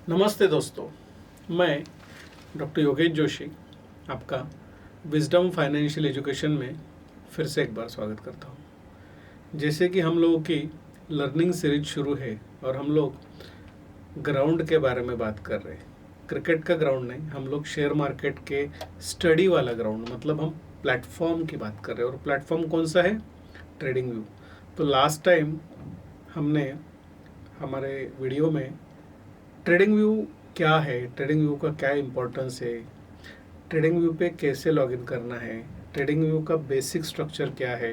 नमस्ते दोस्तों, मैं डॉक्टर योगेश जोशी आपका विजडम फाइनेंशियल एजुकेशन में फिर से एक बार स्वागत करता हूँ। जैसे कि हम लोगों की लर्निंग सीरीज शुरू है और हम लोग ग्राउंड के बारे में बात कर रहे हैं। क्रिकेट का ग्राउंड नहीं, हम लोग शेयर मार्केट के स्टडी वाला ग्राउंड, मतलब हम प्लेटफॉर्म की बात कर रहे हैं। और प्लेटफॉर्म कौन सा है? Trading view. तो लास्ट टाइम हमने हमारे वीडियो में ट्रेडिंग व्यू क्या है, ट्रेडिंग व्यू का क्या इम्पोर्टेंस है, ट्रेडिंग व्यू पे कैसे लॉगिन करना है, ट्रेडिंग व्यू का बेसिक स्ट्रक्चर क्या है,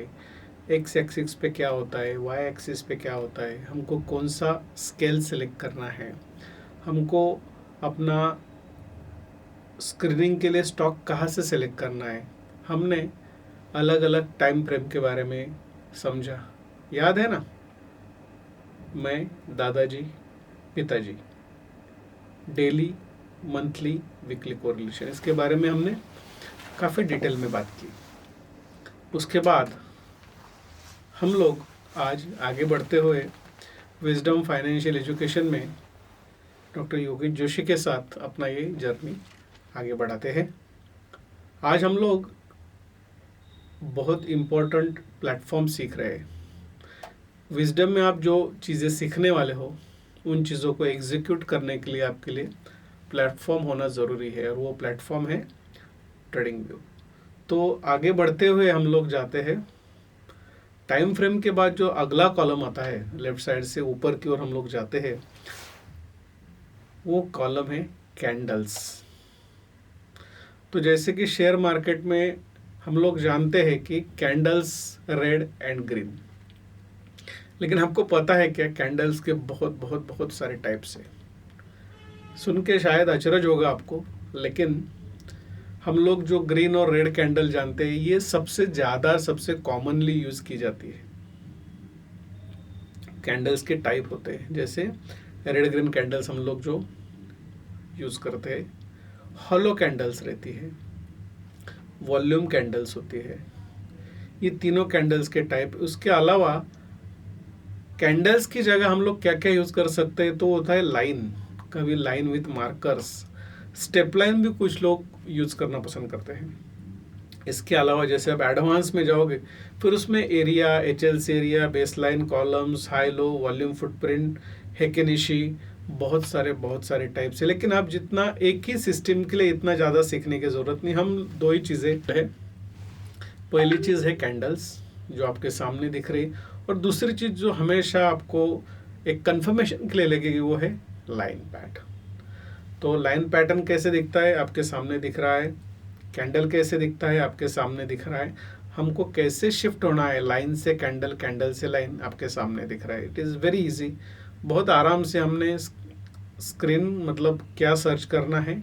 एक्स एक्सिस पे क्या होता है, वाई एक्सिस पे क्या होता है, हमको कौन सा स्केल सेलेक्ट करना है, हमको अपना स्क्रीनिंग के लिए स्टॉक कहाँ से सेलेक्ट करना है, हमने अलग अलग टाइम फ्रेम के बारे में समझा। याद है ना? मैं, दादाजी, पिताजी, डेली, मंथली, वीकली कोरिलेशन, इसके बारे में हमने काफ़ी डिटेल में बात की। उसके बाद हम लोग आज आगे बढ़ते हुए विजडम फाइनेंशियल एजुकेशन में डॉक्टर योगेश जोशी के साथ अपना ये जर्नी आगे बढ़ाते हैं। आज हम लोग बहुत इम्पोर्टेंट प्लेटफॉर्म सीख रहे हैं। विजडम में आप जो चीज़ें सीखने वाले हो, उन चीज़ों को एग्जीक्यूट करने के लिए आपके लिए प्लेटफॉर्म होना ज़रूरी है, और वो प्लेटफॉर्म है ट्रेडिंग व्यू। तो आगे बढ़ते हुए हम लोग जाते हैं टाइम फ्रेम के बाद जो अगला कॉलम आता है, लेफ्ट साइड से ऊपर की ओर हम लोग जाते हैं, वो कॉलम है कैंडल्स। तो जैसे कि शेयर मार्केट में हम लोग जानते हैं कि कैंडल्स रेड एंड ग्रीन, लेकिन आपको पता है क्या कैंडल्स के बहुत बहुत बहुत सारे टाइप्स हैं। सुन के शायद अचरज होगा आपको, लेकिन हम लोग जो ग्रीन और रेड कैंडल जानते हैं, ये सबसे ज़्यादा सबसे कॉमनली यूज़ की जाती है। कैंडल्स के टाइप होते हैं, जैसे रेड ग्रीन कैंडल्स हम लोग जो यूज़ करते हैं, हॉलो कैंडल्स रहती है, वॉल्यूम कैंडल्स होती है, ये तीनों कैंडल्स के टाइप। उसके अलावा कैंडल्स की जगह हम लोग क्या क्या यूज़ कर सकते हैं, तो होता है लाइन, कभी line with markers, step line भी कुछ लोग यूज़ करना पसंद करते हैं। इसके अलावा जैसे आप एडवांस में जाओगे, फिर उसमें area, HLC area, base line, columns, high low, volume footprint, heikin ashi, बहुत सारे टाइप्स है। लेकिन आप जितना एक ही सिस्टम के लिए इतना ज़्यादा सीखने की ज़रूरत नहीं, हम दो ही चीज़ें है। पहली चीज़ है कैंडल्स जो आपके सामने दिख रही, और दूसरी चीज़ जो हमेशा आपको एक कंफर्मेशन के लिए लगेगी, वो है लाइन पैटर्न। तो लाइन पैटर्न कैसे दिखता है? आपके सामने दिख रहा है। कैंडल कैसे दिखता है? आपके सामने दिख रहा है। हमको कैसे शिफ्ट होना है लाइन से कैंडल, कैंडल से लाइन, आपके सामने दिख रहा है। It is very easy. बहुत आराम से हमने स्क्रीन मतलब क्या सर्च करना है,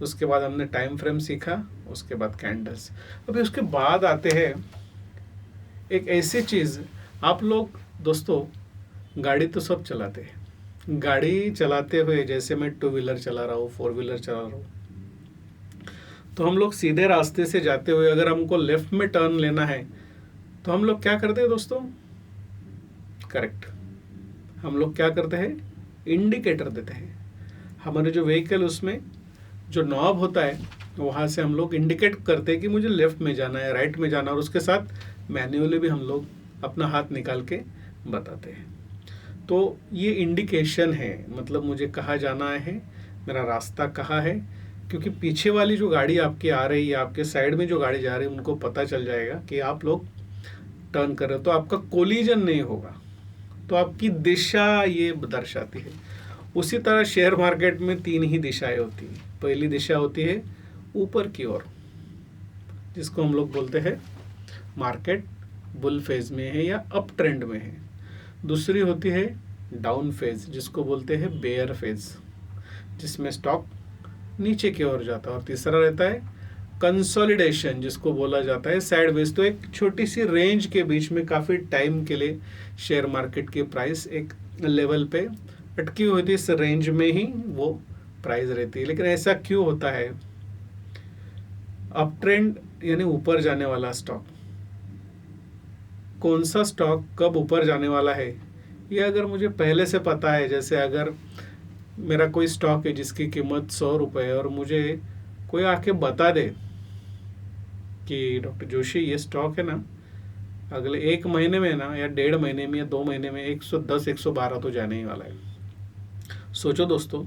उसके बाद हमने टाइम फ्रेम सीखा, उसके बाद कैंडल्स। अभी उसके बाद आते हैं एक ऐसी चीज़, आप लोग दोस्तों गाड़ी तो सब चलाते हैं। गाड़ी चलाते हुए जैसे मैं टू व्हीलर चला रहा हूँ, फोर व्हीलर चला रहा हूँ, तो हम लोग सीधे रास्ते से जाते हुए अगर हमको लेफ्ट में टर्न लेना है, तो हम लोग क्या करते हैं दोस्तों? करेक्ट, हम लोग क्या करते हैं? इंडिकेटर देते हैं। हमारे जो व्हीकल, उसमें जो नॉब होता है, वहाँ से हम लोग इंडिकेट करते हैं कि मुझे लेफ्ट में जाना है, राइट में जाना है, और उसके साथ मैन्युअली भी हम लोग अपना हाथ निकाल के बताते हैं। तो ये इंडिकेशन है, मतलब मुझे कहाँ जाना है, मेरा रास्ता कहाँ है, क्योंकि पीछे वाली जो गाड़ी आपकी आ रही है, आपके साइड में जो गाड़ी जा रही है, उनको पता चल जाएगा कि आप लोग टर्न कर रहे हो, तो आपका कोलिजन नहीं होगा। तो आपकी दिशा ये दर्शाती है। उसी तरह शेयर मार्केट में तीन ही दिशाएं होती हैं। पहली दिशा होती है ऊपर की ओर, जिसको हम लोग बोलते हैं मार्केट बुल फेज में है या अप ट्रेंड में है। दूसरी होती है डाउन फेज, जिसको बोलते हैं बेयर फेज, जिसमें स्टॉक नीचे की ओर जाता है। और तीसरा रहता है कंसोलिडेशन, जिसको बोला जाता है साइडवेज। तो एक छोटी सी रेंज के बीच में काफ़ी टाइम के लिए शेयर मार्केट की प्राइस एक लेवल पे अटकी हुई थी, इस रेंज में ही वो प्राइस रहती है। लेकिन ऐसा क्यों होता है? अप ट्रेंड यानी ऊपर जाने वाला स्टॉक, कौन सा स्टॉक कब ऊपर जाने वाला है, ये अगर मुझे पहले से पता है, जैसे अगर मेरा कोई स्टॉक है जिसकी कीमत 100 रुपये है और मुझे कोई आके बता दे कि डॉक्टर जोशी ये स्टॉक है ना, अगले 1 महीने में ना, या 1.5 महीने में, या 2 महीने में 110 112 तो जाने ही वाला है। सोचो दोस्तों,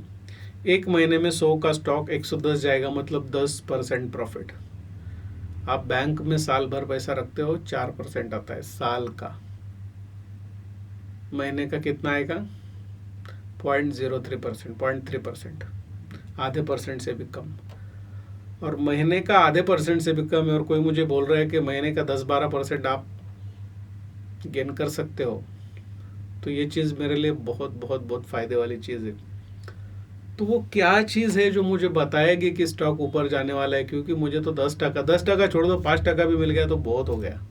1 महीने में 100 का स्टॉक 110 जाएगा, मतलब 10% प्रॉफिट। आप बैंक में साल भर पैसा रखते हो, 4% आता है साल का। महीने का कितना आएगा? 0.03%, 0.3%, आधे परसेंट से भी कम। और महीने का आधे परसेंट से भी कम है, और कोई मुझे बोल रहा है कि महीने का 10-12% आप गेन कर सकते हो, तो ये चीज़ मेरे लिए बहुत बहुत बहुत फ़ायदे वाली चीज़ है। तो वो क्या चीज़ है जो मुझे बताएगी कि स्टॉक ऊपर जाने वाला है? क्योंकि मुझे तो 10% छोड़ दो, 5% भी मिल गया तो बहुत हो गया,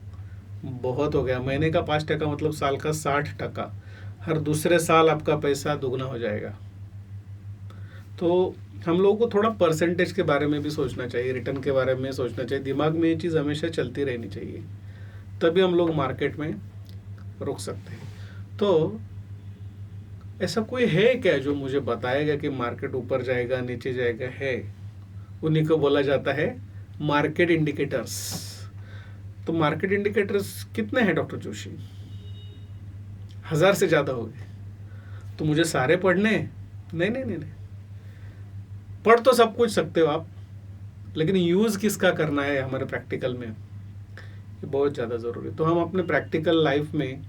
बहुत हो गया। महीने का 5% मतलब साल का 60%। हर दूसरे साल आपका पैसा दुगना हो जाएगा। तो हम लोगों को थोड़ा परसेंटेज के बारे में भी सोचना चाहिए, रिटर्न के बारे में सोचना चाहिए। दिमाग में ये चीज़ हमेशा चलती रहनी चाहिए, तभी हम लोग मार्केट में रुक सकते हैं। तो ऐसा कोई है क्या जो मुझे बताएगा कि मार्केट ऊपर जाएगा नीचे जाएगा? है, उन्हीं को बोला जाता है मार्केट इंडिकेटर्स। तो मार्केट इंडिकेटर्स कितने हैं डॉक्टर जोशी? 1000 से ज़्यादा हो गए। तो मुझे सारे पढ़ने? नहीं नहीं नहीं नहीं, पढ़ तो सब कुछ सकते हो आप, लेकिन यूज़ किसका करना है हमारे प्रैक्टिकल में, ये बहुत ज़्यादा ज़रूरी। तो हम अपने प्रैक्टिकल लाइफ में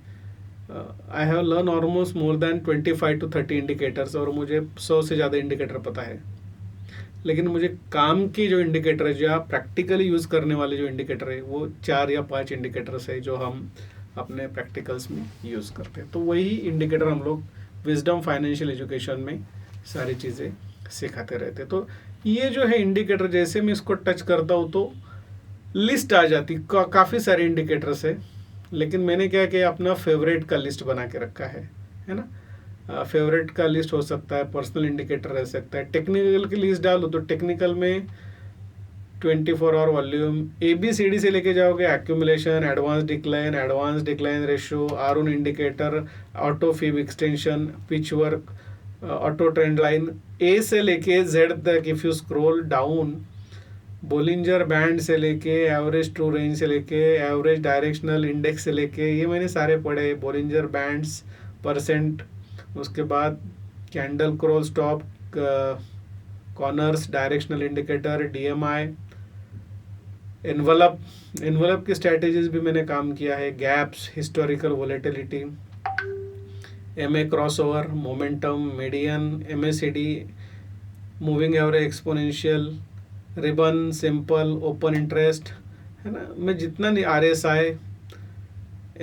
I have learn almost more than 25 to 30 indicators, और मुझे 100 से ज़्यादा इंडिकेटर पता है। लेकिन मुझे काम की जो इंडिकेटर है, जो आप प्रैक्टिकली यूज़ करने वाले जो इंडिकेटर है, वो 4 या 5 इंडिकेटर्स है जो हम अपने प्रैक्टिकल्स में यूज़ करते हैं। तो वही इंडिकेटर हम लोग विजडम फाइनेंशियल एजुकेशन में सारी चीज़ें सिखाते रहते हैं। तो ये जो है इंडिकेटर, जैसे मैं इसको टच करता हूँ तो लिस्ट आ जाती, काफ़ी सारे इंडिकेटर्स है। लेकिन मैंने क्या किया, अपना फेवरेट का लिस्ट बना के रखा है ना। फेवरेट का लिस्ट हो सकता है, पर्सनल इंडिकेटर रह सकता है, टेक्निकल की लिस्ट डालो तो टेक्निकल में 24 आवर वॉल्यूम, ABCD से लेके जाओगे, accumulation, advance decline ratio, Aroon indicator, auto fib extension, pitchfork, auto trend line, A से लेके Z तक। If you scroll down, Bollinger band से लेके एवरेज ट्रू रेंज से लेके एवरेज डायरेक्शनल इंडेक्स से लेके, ये मैंने सारे पढ़े। बोलिंजर बैंड्स, परसेंट, उसके बाद candle crawl stop, corners, directional indicator, DMI, envelope की स्ट्रेटेजीज भी मैंने काम किया है। Gaps, historical volatility, MA crossover, momentum, median, MACD, moving average, exponential, ribbon, simple, open interest, है ना। मैं जितना नहीं, RSI,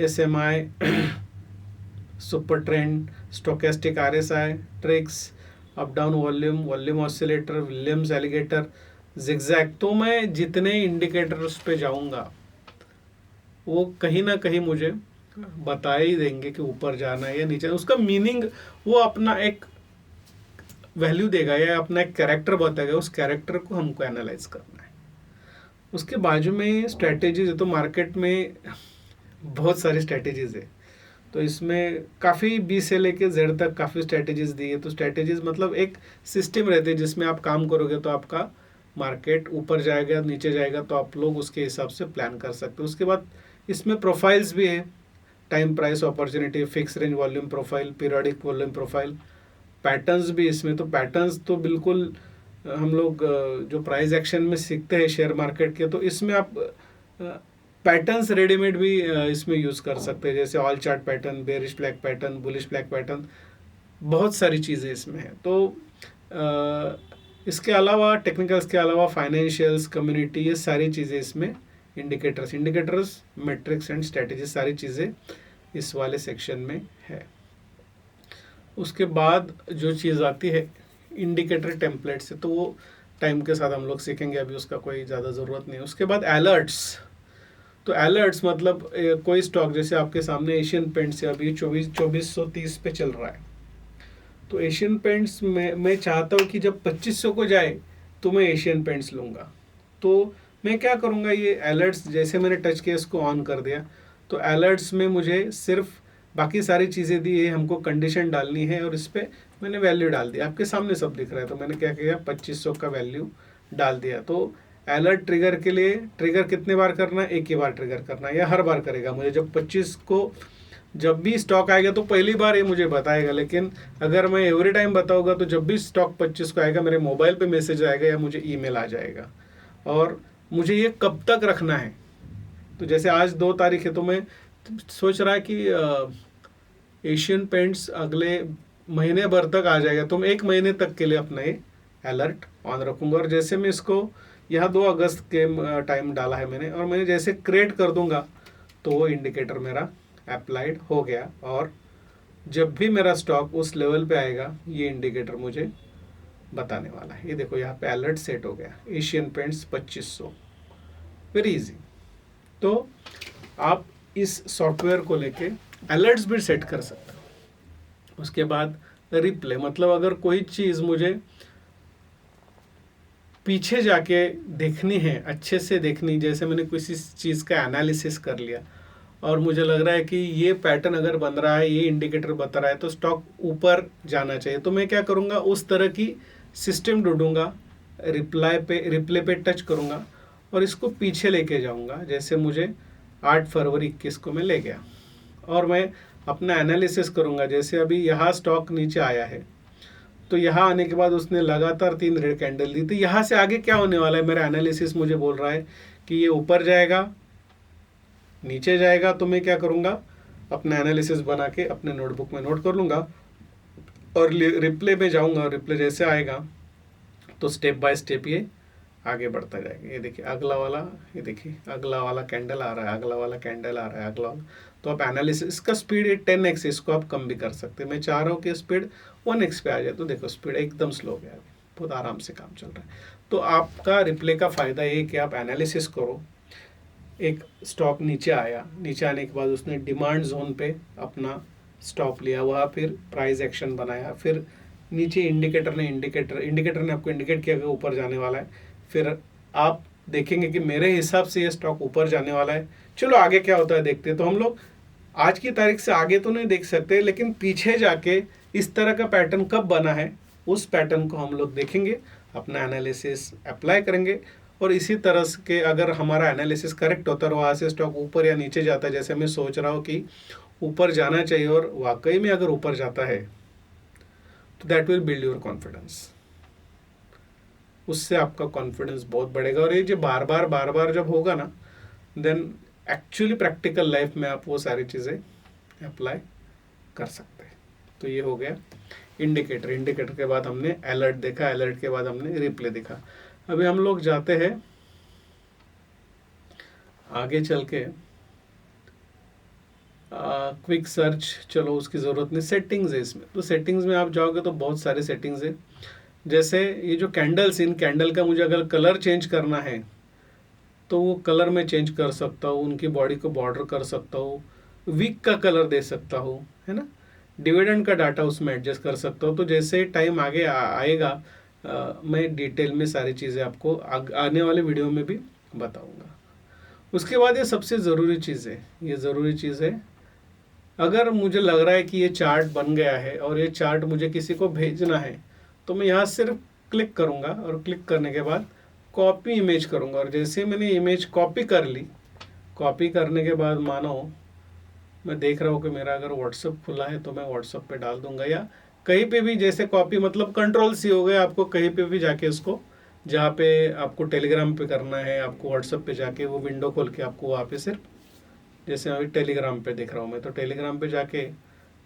SMI, super trend, stochastic RSI, tricks, up down volume oscillator, Williams alligator, zigzag. तो मैं जितने इंडिकेटर्स पे जाऊंगा वो कहीं ना कहीं मुझे बता ही देंगे कि ऊपर जाना है या नीचे। उसका मीनिंग वो अपना एक वैल्यू देगा या अपना एक कैरेक्टर बताएगा, उस कैरेक्टर को हमको एनालाइज करना है। उसके बाजू में स्ट्रेटेजीज है। तो मार्केट में बहुत सारी स्ट्रेटेजीज है, तो इसमें काफ़ी B से लेके Z तक काफ़ी स्ट्रेटेजीज दी है। तो स्ट्रेटेजीज मतलब एक सिस्टम रहते हैं जिसमें आप काम करोगे तो आपका मार्केट ऊपर जाएगा नीचे जाएगा, तो आप लोग उसके हिसाब से प्लान कर सकते हो। उसके बाद इसमें प्रोफाइल्स भी है, time, price, opportunity, fix range volume profile, periodic volume profile, patterns भी इसमें। तो पैटर्न्स तो बिल्कुल हम लोग जो प्राइस एक्शन में सीखते हैं शेयर मार्केट के, तो इसमें आप पैटर्न्स रेडीमेड भी इसमें यूज़ कर सकते हैं, जैसे all chart pattern, bearish flag pattern, bullish flag pattern, बहुत सारी चीज़ें इसमें है। तो इसके अलावा टेक्निकल्स के अलावा फाइनेंशियल्स, कम्युनिटी, ये सारी चीज़ें इसमें इंडिकेटर्स, मेट्रिक्स एंड स्ट्रेटेजी, सारी चीज़ें इस वाले सेक्शन में है। उसके बाद जो चीज़ आती है इंडिकेटर टेम्पलेट से, तो वो टाइम के साथ हम लोग सीखेंगे, अभी उसका कोई ज़्यादा ज़रूरत नहीं है। उसके बाद अलर्ट्स। तो अलर्ट्स मतलब कोई स्टॉक, जैसे आपके सामने एशियन पेंट्स है, अभी 2430 पे चल रहा है। तो एशियन पेंट्स में मैं चाहता हूँ कि जब 2500 को जाए तो मैं एशियन पेंट्स लूँगा। तो मैं क्या करूँगा, ये अलर्ट्स जैसे मैंने टच किया, इसको ऑन कर दिया, तो अलर्ट्स में मुझे सिर्फ बाकी सारी चीज़ें दी है, हमको कंडीशन डालनी है और इस पर मैंने वैल्यू डाल दिया, आपके सामने सब दिख रहा है। तो मैंने क्या किया, 2500 का वैल्यू डाल दिया। तो अलर्ट ट्रिगर के लिए ट्रिगर कितने बार करना है, एक ही बार ट्रिगर करना है, या हर बार करेगा मुझे? जब 25 को जब भी स्टॉक आएगा तो पहली बार ये मुझे बताएगा, लेकिन अगर मैं एवरी टाइम बताऊंगा तो जब भी स्टॉक 25 को आएगा मेरे मोबाइल पे मैसेज आएगा या मुझे ईमेल आ जाएगा। और मुझे ये कब तक रखना है, तो जैसे आज 2 तारीख है तो मैं सोच रहा है कि एशियन पेंट्स अगले महीने भर तक आ जाएगा, तो मैं 1 महीने तक के लिए अपना ये अलर्ट ऑन रखूंगा। और जैसे मैं इसको यहाँ 2 अगस्त के टाइम डाला है मैंने, और मैंने जैसे क्रिएट कर दूंगा तो वो इंडिकेटर मेरा अप्लाइड हो गया। और जब भी मेरा स्टॉक उस लेवल पे आएगा ये इंडिकेटर मुझे बताने वाला है। ये देखो यहाँ पे अलर्ट सेट हो गया, एशियन पेंट्स 2500, वेरी इजी। तो आप इस सॉफ्टवेयर को लेके अलर्ट्स भी सेट कर सकते हो। उसके बाद रिप्ले, मतलब अगर कोई चीज़ मुझे पीछे जाके देखनी है, अच्छे से देखनी, जैसे मैंने किसी चीज़ का एनालिसिस कर लिया और मुझे लग रहा है कि ये पैटर्न अगर बन रहा है, ये इंडिकेटर बता रहा है तो स्टॉक ऊपर जाना चाहिए, तो मैं क्या करूँगा, उस तरह की सिस्टम ढूंढूंगा, रिप्ले पे टच करूँगा और इसको पीछे लेके जाऊँगा। जैसे मुझे 8 फरवरी 21 को मैं ले गया और मैं अपना एनालिसिस करूँगा। जैसे अभी यहाँ स्टॉक नीचे आया है तो यहाँ आने के बाद उसने लगातार 3 रेड कैंडल दी, तो यहाँ से आगे क्या होने वाला है, मेरा एनालिसिस मुझे बोल रहा है कि ये ऊपर जाएगा, नीचे जाएगा। तो मैं क्या करूँगा, अपना एनालिसिस बना के अपने नोटबुक में नोट कर लूँगा और रिप्ले में जाऊँगा। रिप्ले जैसे आएगा तो स्टेप बाय स्टेप ये आगे बढ़ता जाएगा। ये देखिए अगला वाला, ये देखिए अगला वाला कैंडल आ रहा है, अगला वाला कैंडल आ रहा है, अगला वाला। तो आप एनालिसिस का स्पीड 10x, इसको आप कम भी कर सकते हैं। मैं चाह रहा हूँ कि स्पीड 1x पे आ जाए, तो देखो स्पीड एकदम स्लो हो गया, बहुत आराम से काम चल रहा है। तो आपका रिप्ले का फ़ायदा ये कि आप एनालिसिस करो, एक स्टॉक नीचे आया, नीचे आने के बाद उसने डिमांड जोन पे अपना स्टॉप लिया, वहाँ फिर प्राइस एक्शन बनाया, फिर नीचे इंडिकेटर ने आपको इंडिकेट किया कि ऊपर जाने वाला है। फिर आप देखेंगे कि मेरे हिसाब से ये स्टॉक ऊपर जाने वाला है, चलो आगे क्या होता है देखते हैं। तो हम लोग आज की तारीख से आगे तो नहीं देख सकते, लेकिन पीछे जाके इस तरह का पैटर्न कब बना है उस पैटर्न को हम लोग देखेंगे, अपना एनालिसिस अप्लाई करेंगे। और इसी तरह के अगर हमारा एनालिसिस करेक्ट होता है, वहाँ से स्टॉक ऊपर या नीचे जाता है, जैसे मैं सोच रहा हूँ कि ऊपर जाना चाहिए और वाकई में अगर ऊपर जाता है तो that will build your confidence. उससे आपका कॉन्फिडेंस बहुत बढ़ेगा। और ये जो बार बार जब होगा ना, देन एक्चुअली प्रैक्टिकल लाइफ में आप वो सारी चीज़ें अप्लाई कर सकते हैं। तो ये हो गया इंडिकेटर के बाद हमने अलर्ट देखा, अलर्ट के बाद हमने रिप्ले देखा। अभी हम लोग जाते हैं आगे चल के क्विक सर्च, चलो उसकी ज़रूरत नहीं, सेटिंग्स है इसमें। तो सेटिंग्स में आप जाओगे तो बहुत सारे सेटिंग्स है। जैसे ये जो कैंडल्स, इन कैंडल का मुझे अगर कलर चेंज करना है तो वो कलर में चेंज कर सकता हूँ, उनकी बॉडी को बॉर्डर कर सकता हूँ, वीक का कलर दे सकता हूँ, है ना, डिविडेंड का डाटा उसमें एडजस्ट कर सकता हूँ। तो जैसे टाइम आगे आएगा मैं डिटेल में सारी चीज़ें आपको आने वाले वीडियो में भी बताऊँगा। उसके बाद ये सबसे ज़रूरी चीज़ है, ये ज़रूरी चीज़ है, अगर मुझे लग रहा है कि ये चार्ट बन गया है और ये चार्ट मुझे किसी को भेजना है तो मैं यहाँ सिर्फ क्लिक करूँगा और क्लिक करने के बाद कॉपी इमेज करूँगा। और जैसे मैंने इमेज कॉपी कर ली, कॉपी करने के बाद मानो मैं देख रहा हूँ कि मेरा अगर व्हाट्सअप खुला है तो मैं व्हाट्सअप पे डाल दूंगा, या कहीं पे भी, जैसे कॉपी मतलब कंट्रोल C हो गया, आपको कहीं पे भी जाके उसको, जहाँ पे आपको टेलीग्राम पे करना है, आपको व्हाट्सअप पे जाके वो विंडो खोल के आपको वहाँ पे सिर्फ, जैसे अभी टेलीग्राम पे देख रहा हूँ मैं, तो टेलीग्राम पे जाके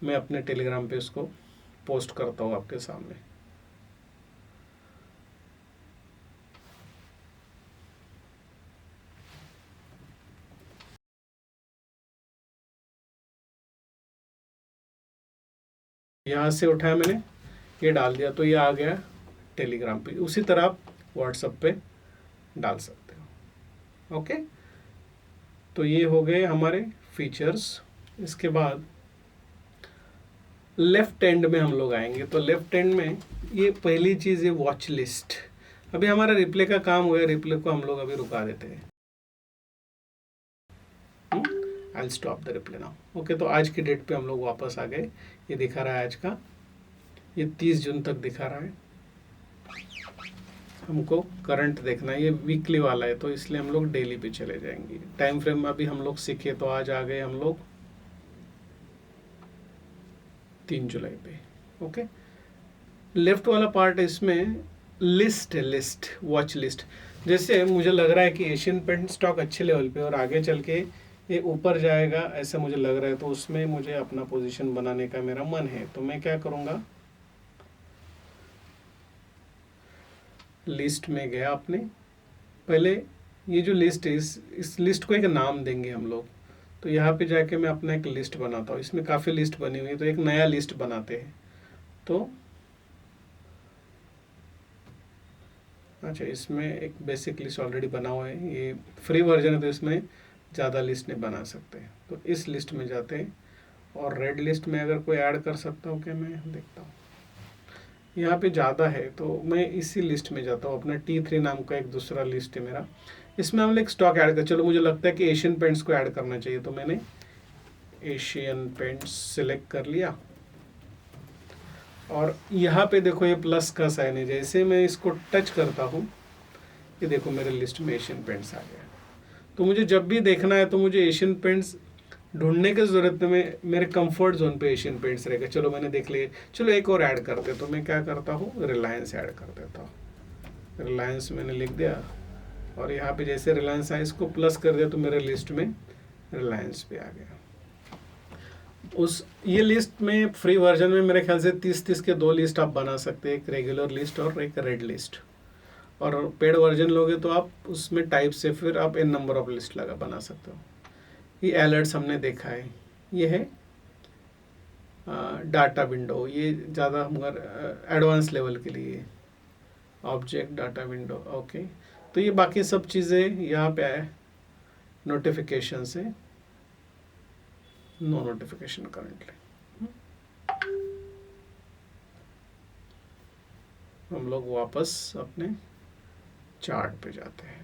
मैं अपने टेलीग्राम पे उसको पोस्ट करता हूँ आपके सामने। यहाँ से उठाया मैंने, ये डाल दिया तो ये आ गया टेलीग्राम पे। उसी तरह आप व्हाट्सएप पे डाल सकते हो। ओके, तो ये हो गए हमारे फीचर्स। इसके बाद लेफ्ट एंड में हम लोग आएंगे। तो लेफ्ट एंड में ये पहली चीज़ है वॉच लिस्ट। अभी हमारा रिप्ले का काम हुआ है, रिप्ले को हम लोग अभी रुका देते हैं। I will stop the replay now. Okay, तो आज की डेट पे हम लोग वापस आ गए। ये दिखा रहा है आज का ये 30 जून तक दिखा रहा है, हमको करंट देखना है। ये वीकली वाला है तो इसलिए हम लोग डेली पे चले जाएंगे। टाइम फ्रेम अभी हम लोग सीखे तो आज आ गए हम लोग 3 जुलाई पे। ओके, लेफ्ट वाला पार्ट है, इसमें लिस्ट है, लिस्ट, वॉच लिस्ट। जैसे मुझे लग रहा है कि एशियन पेंट स्टॉक अच्छे लेवल पे और आगे चल के ये ऊपर जाएगा ऐसा मुझे लग रहा है, तो उसमें मुझे अपना पोजीशन बनाने का मेरा मन है। तो मैं क्या करूँगा, लिस्ट में गया अपने, पहले ये जो लिस्ट है इस लिस्ट को एक नाम देंगे हम लोग। तो यहाँ पे जाके मैं अपना एक लिस्ट बनाता हूँ। इसमें काफ़ी लिस्ट बनी हुई है तो एक नया लिस्ट बनाते हैं। तो अच्छा, इसमें एक बेसिक लिस्ट ऑलरेडी बना हुआ है, ये फ्री वर्जन है तो इसमें ज़्यादा लिस्ट नहीं बना सकते। तो इस लिस्ट में जाते हैं और रेड लिस्ट में अगर कोई ऐड कर सकता हूँ क्या, मैं देखता हूँ। यहाँ पे ज़्यादा है तो मैं इसी लिस्ट में जाता हूँ। अपना T3 नाम का एक दूसरा लिस्ट है मेरा, इसमें हम लोग स्टॉक ऐड कर, चलो मुझे लगता है कि एशियन पेंट्स को ऐड करना चाहिए तो मैंने एशियन पेंट्स सिलेक्ट कर लिया। और यहाँ पे देखो ये प्लस का साइन है, जैसे मैं इसको टच करता हूँ ये देखो मेरे लिस्ट में एशियन पेंट्स आ गया। तो मुझे जब भी देखना है तो मुझे एशियन पेंट्स ढूंढने की ज़रूरत में मेरे कंफर्ट जोन पे एशियन पेंट्स रहेगा। चलो मैंने देख लिए, चलो एक और ऐड करते, तो मैं क्या करता हूँ, रिलायंस ऐड कर देता हूँ। रिलायंस मैंने लिख दिया और यहाँ पे जैसे रिलायंस आया इसको प्लस कर दिया तो मेरे लिस्ट में रिलायंस भी आ गया। उस ये लिस्ट में फ्री वर्जन में मेरे ख्याल से 30 के 2 लिस्ट आप बना सकते हैं, एक रेगुलर लिस्ट और एक रेड लिस्ट। और पेड वर्जन लोगे तो आप उसमें टाइप से फिर आप एन नंबर ऑफ लिस्ट लगा बना सकते हो। ये अलर्ट्स हमने देखा है, ये है डाटा विंडो, ये ज़्यादा मगर एडवांस लेवल के लिए ऑब्जेक्ट डाटा विंडो। ओके, तो ये बाकी सब चीज़ें यहाँ पे आए। नोटिफिकेशन से नो नोटिफिकेशन करंटली। हम लोग वापस अपने चार्ट पे जाते हैं।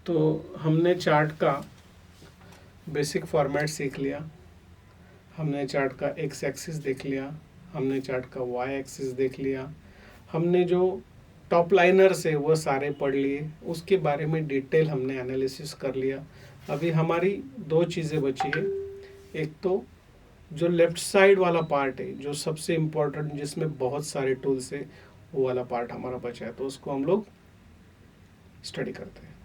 तो हमने चार्ट का बेसिक फॉर्मेट सीख लिया, हमने चार्ट का एक्स एक्सिस देख लिया, हमने चार्ट का वाई एक्सिस देख लिया, हमने जो टॉप लाइनर्स है वो सारे पढ़ लिए, उसके बारे में डिटेल हमने एनालिसिस कर लिया। अभी हमारी 2 चीज़ें बची है, एक तो जो लेफ्ट साइड वाला पार्ट है जो सबसे इम्पोर्टेंट, जिसमें बहुत सारे टूल्स है, वो वाला पार्ट हमारा बचा है, तो उसको हम लोग स्टडी करते हैं।